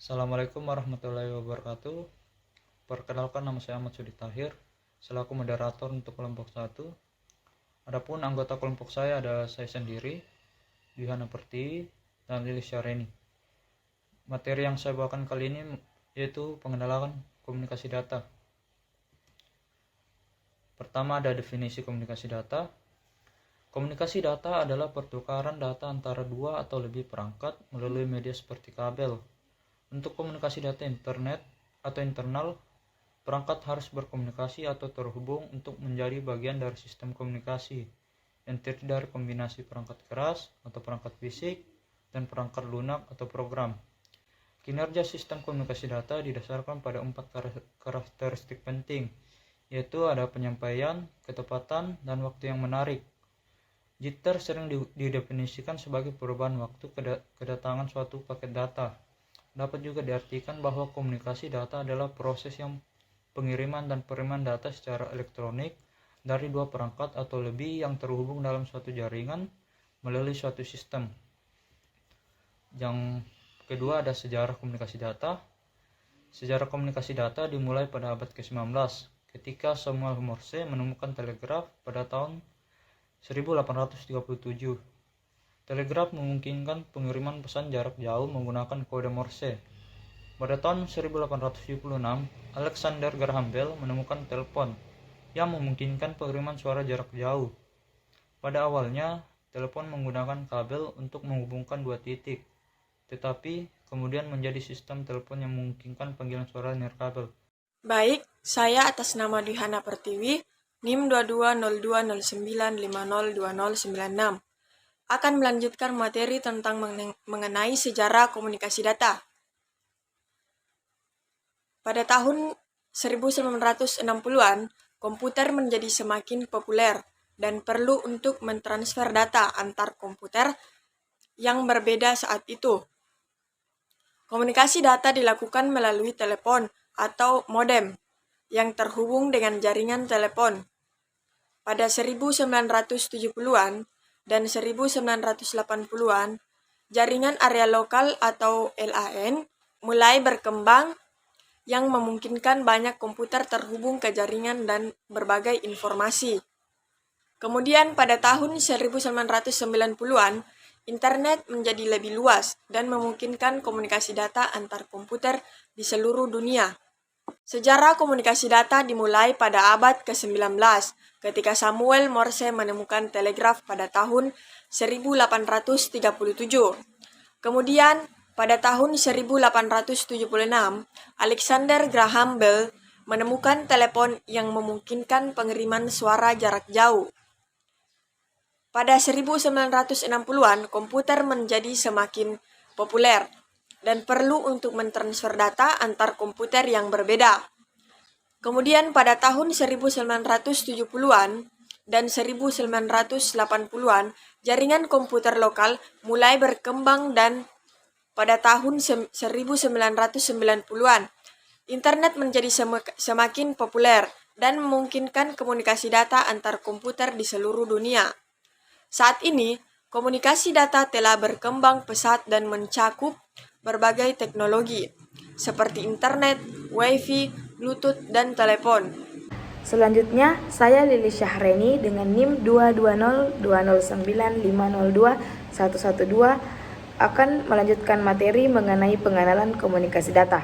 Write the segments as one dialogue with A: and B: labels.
A: Assalamualaikum warahmatullahi wabarakatuh. Perkenalkan, nama saya Ahmad Sudi Tahir selaku moderator untuk kelompok 1. Adapun anggota kelompok saya ada saya sendiri, Yuhana Pertiwi, dan Lilis Syareni. Materi yang saya bawakan kali ini yaitu pengenalan komunikasi data. Pertama ada definisi komunikasi data. Komunikasi data adalah pertukaran data antara dua atau lebih perangkat melalui media seperti kabel. Untuk komunikasi data internet atau internal, perangkat harus berkomunikasi atau terhubung untuk menjadi bagian dari sistem komunikasi yang terdiri dari kombinasi perangkat keras atau perangkat fisik dan perangkat lunak atau program. Kinerja sistem komunikasi data didasarkan pada 4 karakteristik penting, yaitu ada penyampaian, ketepatan, dan waktu yang menarik. Jitter sering didefinisikan sebagai perubahan waktu kedatangan suatu paket data. Dapat juga diartikan bahwa komunikasi data adalah proses yang pengiriman dan penerimaan data secara elektronik dari dua perangkat atau lebih yang terhubung dalam suatu jaringan melalui suatu sistem. Yang kedua ada sejarah komunikasi data. Sejarah komunikasi data dimulai pada abad ke-19 ketika Samuel Morse menemukan telegraf pada tahun 1837. Telegraf memungkinkan pengiriman pesan jarak jauh menggunakan kode Morse. Pada tahun 1876, Alexander Graham Bell menemukan telepon yang memungkinkan pengiriman suara jarak jauh. Pada awalnya, telepon menggunakan kabel untuk menghubungkan dua titik, tetapi kemudian menjadi sistem telepon yang memungkinkan panggilan suara nirkabel.
B: Baik, saya atas nama Yuhana Pertiwi, NIM 220209502096, akan melanjutkan materi tentang mengenai sejarah komunikasi data. Pada tahun 1960-an, komputer menjadi semakin populer dan perlu untuk mentransfer data antar komputer yang berbeda saat itu. Komunikasi data dilakukan melalui telepon atau modem yang terhubung dengan jaringan telepon. Pada 1970-an dan 1980-an, jaringan area lokal atau LAN mulai berkembang yang memungkinkan banyak komputer terhubung ke jaringan dan berbagai informasi. Kemudian pada tahun 1990-an, internet menjadi lebih luas dan memungkinkan komunikasi data antar komputer di seluruh dunia. Sejarah komunikasi data dimulai pada abad ke-19 ketika Samuel Morse menemukan telegraf pada tahun 1837. Kemudian pada tahun 1876, Alexander Graham Bell menemukan telepon yang memungkinkan pengiriman suara jarak jauh. Pada 1960-an, komputer menjadi semakin populer dan perlu untuk mentransfer data antar komputer yang berbeda. Kemudian pada tahun 1970-an dan 1980-an, jaringan komputer lokal mulai berkembang dan pada tahun 1990-an, internet menjadi semakin populer dan memungkinkan komunikasi data antar komputer di seluruh dunia. Saat ini, komunikasi data telah berkembang pesat dan mencakup berbagai teknologi, seperti internet, wifi, bluetooth, dan telepon.
C: Selanjutnya, saya Lilis Syareni dengan NIM 220209502112 akan melanjutkan materi mengenai pengenalan komunikasi data.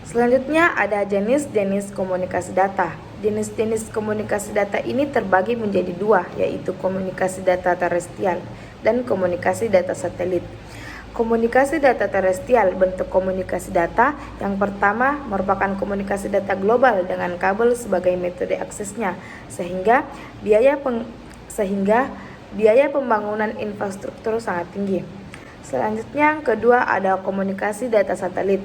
C: Selanjutnya ada jenis-jenis komunikasi data. Jenis-jenis komunikasi data ini terbagi menjadi dua, yaitu komunikasi data terestrial dan komunikasi data satelit. Komunikasi data terestrial bentuk komunikasi data yang pertama merupakan komunikasi data global dengan kabel sebagai metode aksesnya, sehingga biaya pembangunan infrastruktur sangat tinggi. Selanjutnya yang kedua ada komunikasi data satelit.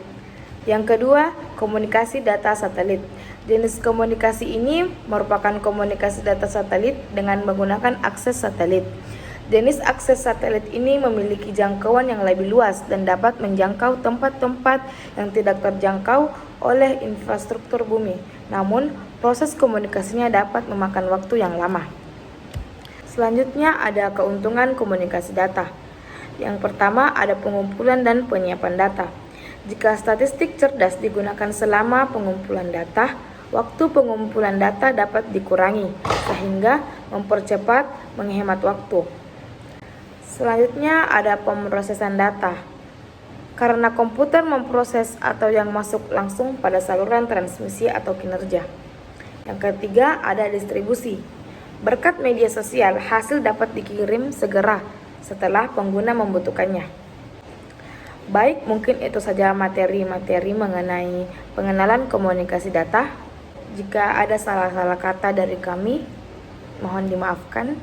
C: Yang kedua, komunikasi data satelit. Jenis komunikasi ini merupakan komunikasi data satelit dengan menggunakan akses satelit. Jenis akses satelit ini memiliki jangkauan yang lebih luas dan dapat menjangkau tempat-tempat yang tidak terjangkau oleh infrastruktur bumi. Namun, proses komunikasinya dapat memakan waktu yang lama. Selanjutnya ada keuntungan komunikasi data. Yang pertama ada pengumpulan dan penyiapan data. Jika statistik cerdas digunakan selama pengumpulan data, waktu pengumpulan data dapat dikurangi, sehingga mempercepat menghemat waktu. Selanjutnya ada pemrosesan data. Karena komputer memproses atau yang masuk langsung pada saluran transmisi atau kinerja. Yang ketiga ada distribusi. Berkat media sosial, hasil dapat dikirim segera setelah pengguna membutuhkannya. Baik, mungkin itu saja materi-materi mengenai pengenalan komunikasi data. Jika ada salah-salah kata dari kami, mohon dimaafkan.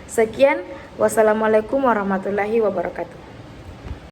C: Sekian, wassalamualaikum warahmatullahi wabarakatuh.